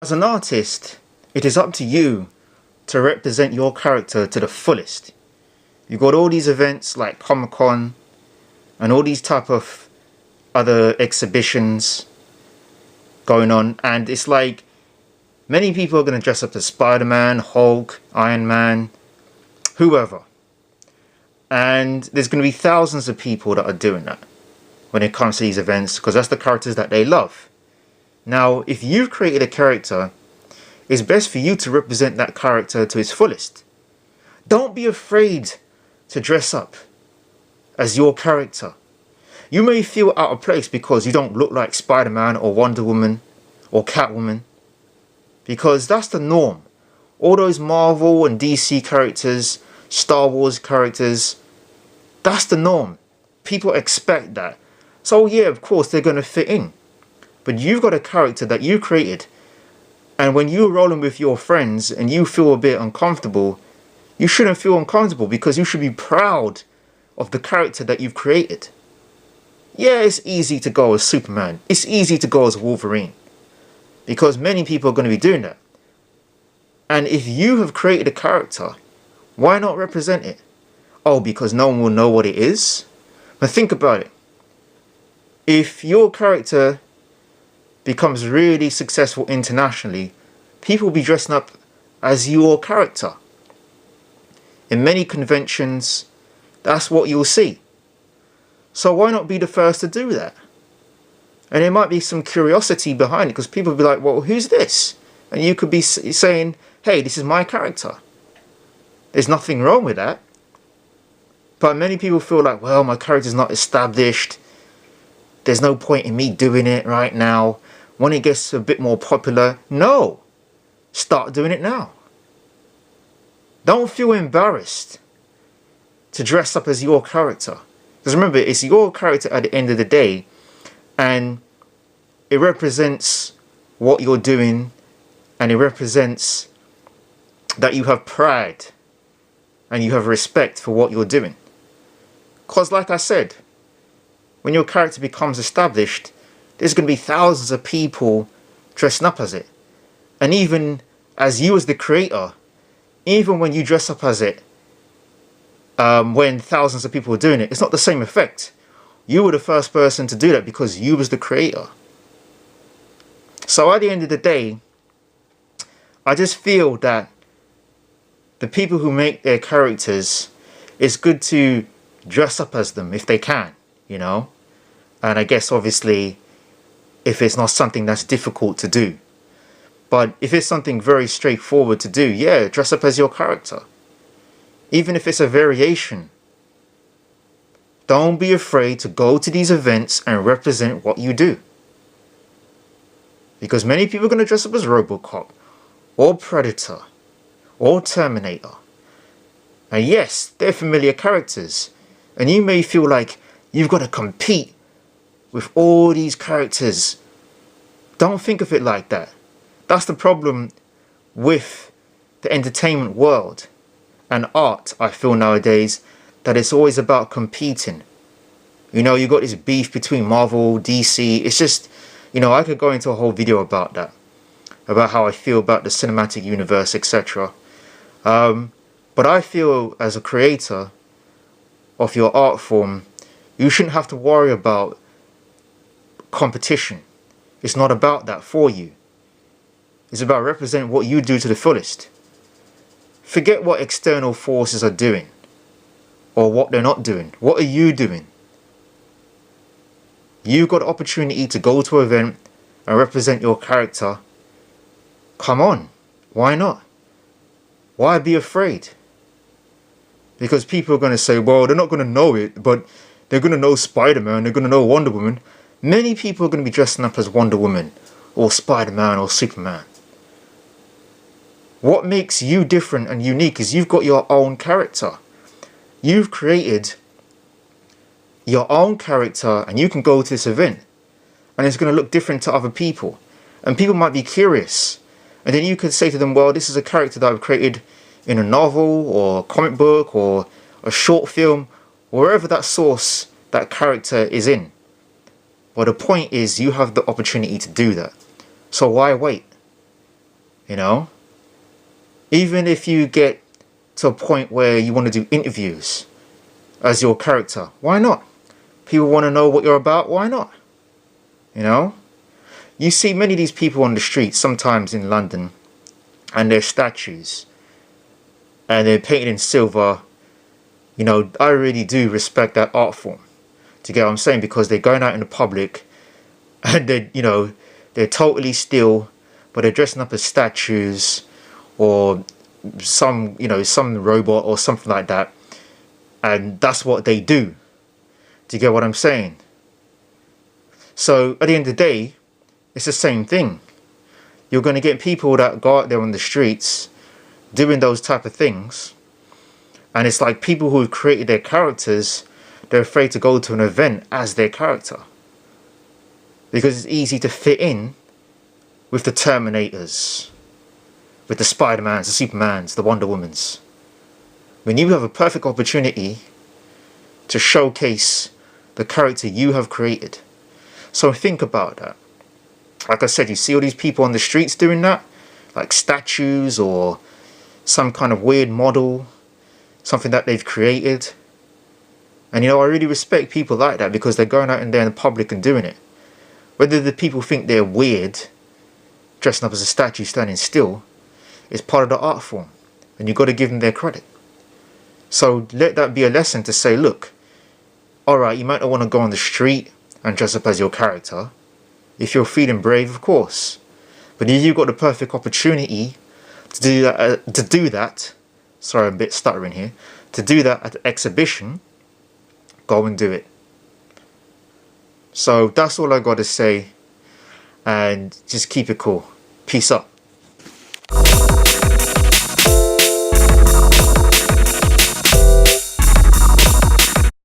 As an artist, it is up to you to represent your character to the fullest. You've got all these events like Comic-Con and all these type of other exhibitions going on, and it's like many people are going to dress up as Spider-Man, Hulk, Iron Man, whoever. And there's going to be thousands of people that are doing that when it comes to these events, because that's the characters that they love. Now, if you've created a character, it's best for you to represent that character to its fullest. Don't be afraid to dress up as your character. You may feel out of place because you don't look like Spider-Man or Wonder Woman or Catwoman, because that's the norm. All those Marvel and DC characters, Star Wars characters, that's the norm. People expect that. So yeah, of course they're going to fit in. But you've got a character that you created, and when you're rolling with your friends and you feel a bit uncomfortable, you shouldn't feel uncomfortable, because you should be proud of the character that you've created. Yeah, it's easy to go as Superman. It's easy to go as Wolverine, because many people are going to be doing that. And if you have created a character, why not represent it? Oh, because no one will know what it is? But think about it. If your character becomes really successful internationally, people will be dressing up as your character. In many conventions, that's what you'll see. So why not be the first to do that? And there might be some curiosity behind it, because people will be like, well, who's this? And you could be saying, hey, this is my character. There's nothing wrong with that. But many people feel like, well, my character's not established. There's no point in me doing it right now. When it gets a bit more popular, no. Start doing it now. Don't feel embarrassed to dress up as your character. Because remember, it's your character at the end of the day, and it represents what you're doing, and it represents that you have pride and you have respect for what you're doing. Because like I said, when your character becomes established, there's going to be thousands of people dressing up as it. And even as you as the creator, even when you dress up as it, when thousands of people are doing it, it's not the same effect. You were the first person to do that because you was the creator. So at the end of the day, I just feel that the people who make their characters, it's good to dress up as them if they can, you know. And I guess obviously if it's not something that's difficult to do. But if it's something very straightforward to do, yeah, dress up as your character. Even if it's a variation. Don't be afraid to go to these events and represent what you do. Because many people are going to dress up as Robocop, or Predator, or Terminator. And yes, they're familiar characters. And you may feel like you've got to compete with all these characters. Don't think of it like that. That's the problem with the entertainment world and art, I feel nowadays, that it's always about competing. You know, you got this beef between Marvel, DC. It's just, you know, I could go into a whole video about that, about how I feel about the cinematic universe, etc. But I feel as a creator of your art form, you shouldn't have to worry about competition. It's not about that for you. It's about representing what you do to the fullest. Forget what external forces are doing or what they're not doing. What are you doing? You've got the opportunity to go to an event and represent your character. Come on, why not? Why be afraid? Because people are going to say, well, they're not going to know it, but they're going to know Spider-Man, they're going to know Wonder Woman. Many people are going to be dressing up as Wonder Woman or Spider-Man or Superman. What makes you different and unique is you've got your own character. You've created your own character, and you can go to this event and it's going to look different to other people. And people might be curious. And then you could say to them, well, this is a character that I've created in a novel or a comic book or a short film, wherever that source, that character is in. But the point is, you have the opportunity to do that. So why wait? you know. Even if you get to a point where you want to do interviews as your character, why not? People want to know what you're about, why not? You know? You see many of these people on the streets, sometimes in London, and they're statues, and they're painted in silver. You know, I really do respect that art form. Do you get what I'm saying? Because they're going out in the public, and they're totally still, but they're dressing up as statues, or some robot or something like that, and that's what they do. Do you get what I'm saying? So at the end of the day, it's the same thing. You're going to get people that go out there on the streets doing those type of things, and it's like people who have created their characters, they're afraid to go to an event as their character because it's easy to fit in with the Terminators, with the Spider-Mans, the Supermans, the Wonder Womans. When you have a perfect opportunity to showcase the character you have created. So think about that. Like I said, you see all these people on the streets doing that, like statues or some kind of weird model, something that they've created. And I really respect people like that because they're going out in there in the public and doing it. Whether the people think they're weird, dressing up as a statue standing still, it's part of the art form. And you've got to give them their credit. So let that be a lesson to say, look, alright, you might not want to go on the street and dress up as your character. If you're feeling brave, of course. But if you've got the perfect opportunity to do that, sorry, I'm a bit stuttering here, to do that at the exhibition, go and do it. So that's all I got to say, and just keep it cool. Peace up.